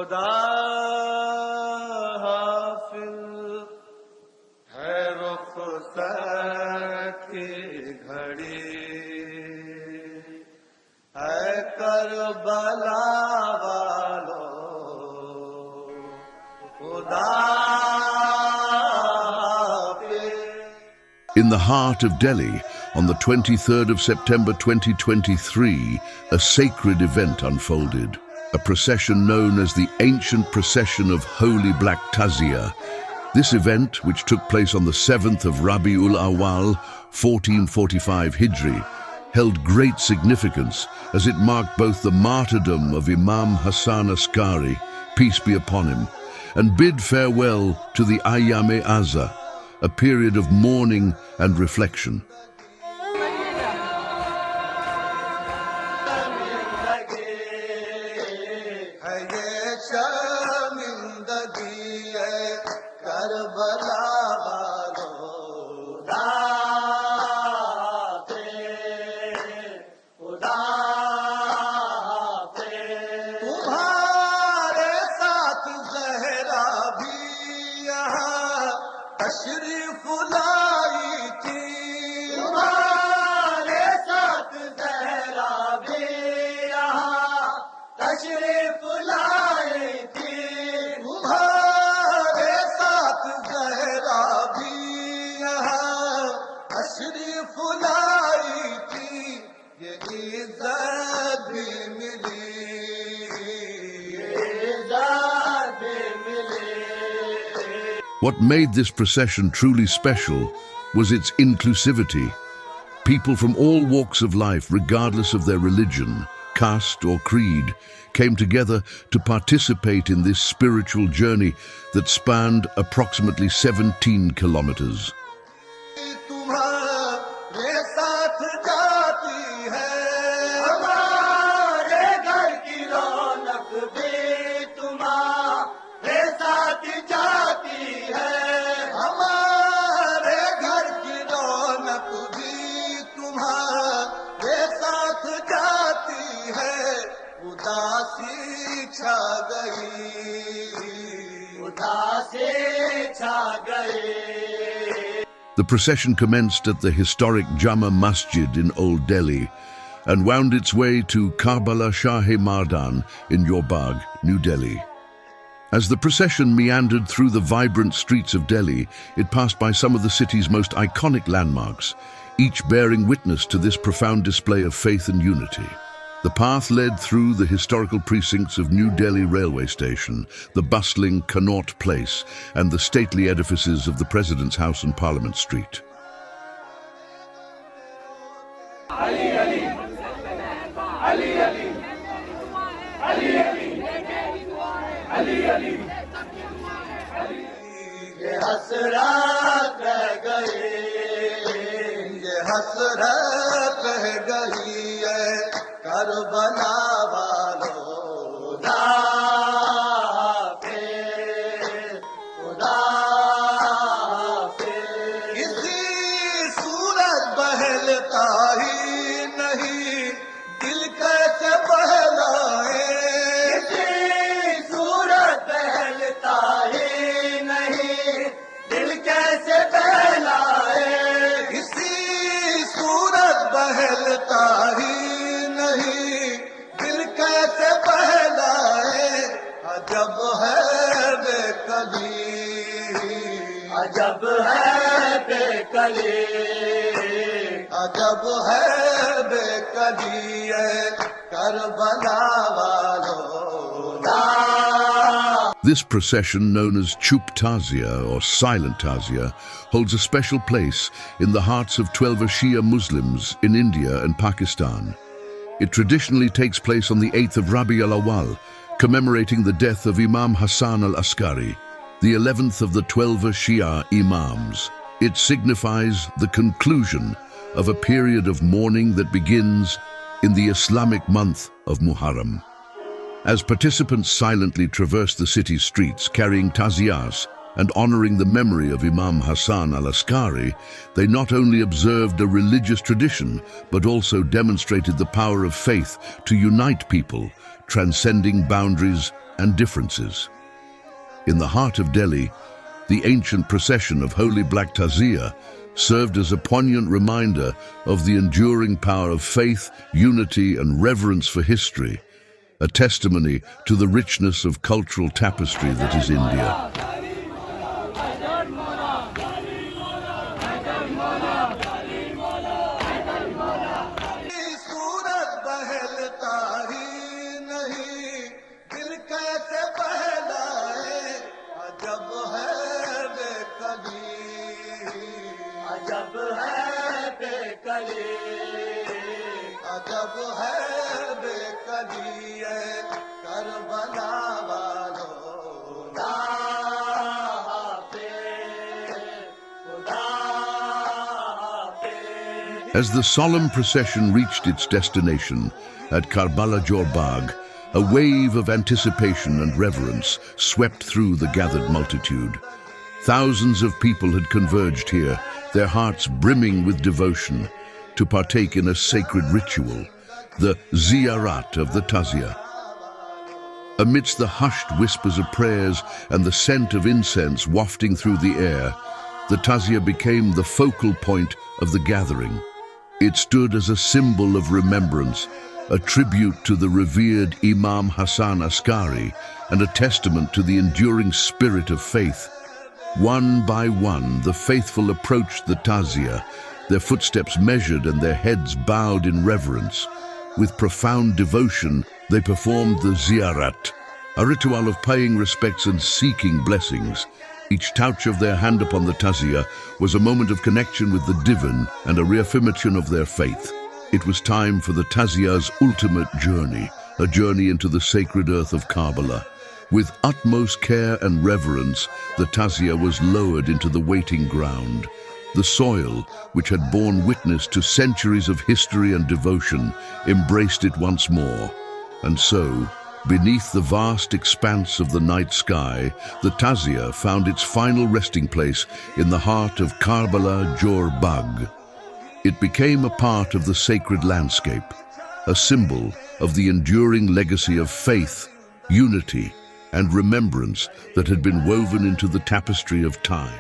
खुदा हाफिल है रुखसत की घड़ी है करबला वालों खुदा In the heart of Delhi, on the 23rd of September 2023, a sacred event unfolded. A procession known as the ancient procession of Holy Black Tazia. This event, which took place on the 7th of Rabiul Awal, 1445 Hijri, held great significance as it marked both the martyrdom of Imam Hassan Askari, peace be upon him, and bid farewell to the Ayyam-e-Azha, a period of mourning and reflection. What made this procession truly special was its inclusivity. People from all walks of life, regardless of their religion, caste or creed, came together to participate in this spiritual journey that spanned approximately 17 kilometers. The procession commenced at the historic Jama Masjid in Old Delhi and wound its way to Karbala Shahe Mardan in Jor Bagh, New Delhi. As the procession meandered through the vibrant streets of Delhi, it passed by some of the city's most iconic landmarks, each bearing witness to this profound display of faith and unity. The path led through the historical precincts of New Delhi railway station, the bustling Connaught Place, and the stately edifices of the President's House and Parliament Street. Ali, Ali. Ali, Ali. Ali, Ali. Ali, Ali. ये हसरत रह गई, ये हसरत रह गई है Karbala वालों पे खुदा पे किसी सूरज बहलता ही नहीं दिल कैसे बहलाए किसी सूरज बहलता ही नहीं दिल कैसे बहलाए किसी सूरज बहलता ही अजब है बेकली अजब है बेकली अजब है बेकली करबला वालों। This procession, known as Chup Tazia or Silent Tazia, holds a special place in the hearts of 12 Shia Muslims in India and Pakistan. It traditionally takes place on the 8th of Rabi al-Awwal, commemorating the death of Imam Hassan Askari, the 11th of the 12 Shia Imams. It signifies the conclusion of a period of mourning that begins in the Islamic month of Muharram. As participants silently traverse the city's streets carrying taziyas and honoring the memory of Imam Hassan al-Askari, they not only observed a religious tradition, but also demonstrated the power of faith to unite people, transcending boundaries and differences. In the heart of Delhi, the ancient procession of Holy Black Tazia served as a poignant reminder of the enduring power of faith, unity, and reverence for history, a testimony to the richness of cultural tapestry that is India. अजब है बेकली, अजब है बेकली है Karbala वालों, खुदा हाफिज़, खुदा हाफिज़. As the solemn procession reached its destination at Karbala Jor Bagh, a wave of anticipation and reverence swept through the gathered multitude. Thousands of people had converged here, their hearts brimming with devotion, to partake in a sacred ritual, the ziyarat of the Tazia. Amidst the hushed whispers of prayers and the scent of incense wafting through the air, the Tazia became the focal point of the gathering. It stood as a symbol of remembrance, a tribute to the revered Imam Hassan Askari, and a testament to the enduring spirit of faith. One by one, the faithful approached the Tazia, their footsteps measured and their heads bowed in reverence. With profound devotion, they performed the ziyarat, a ritual of paying respects and seeking blessings. Each touch of their hand upon the Tazia was a moment of connection with the divine and a reaffirmation of their faith. It was time for the Tazia's ultimate journey, a journey into the sacred earth of Karbala. With utmost care and reverence, the Tazia was lowered into the waiting ground. The soil, which had borne witness to centuries of history and devotion, embraced it once more. And so, beneath the vast expanse of the night sky, the Tazia found its final resting place in the heart of Karbala Jor Bagh. It became a part of the sacred landscape, a symbol of the enduring legacy of faith, unity, and remembrance that had been woven into the tapestry of time.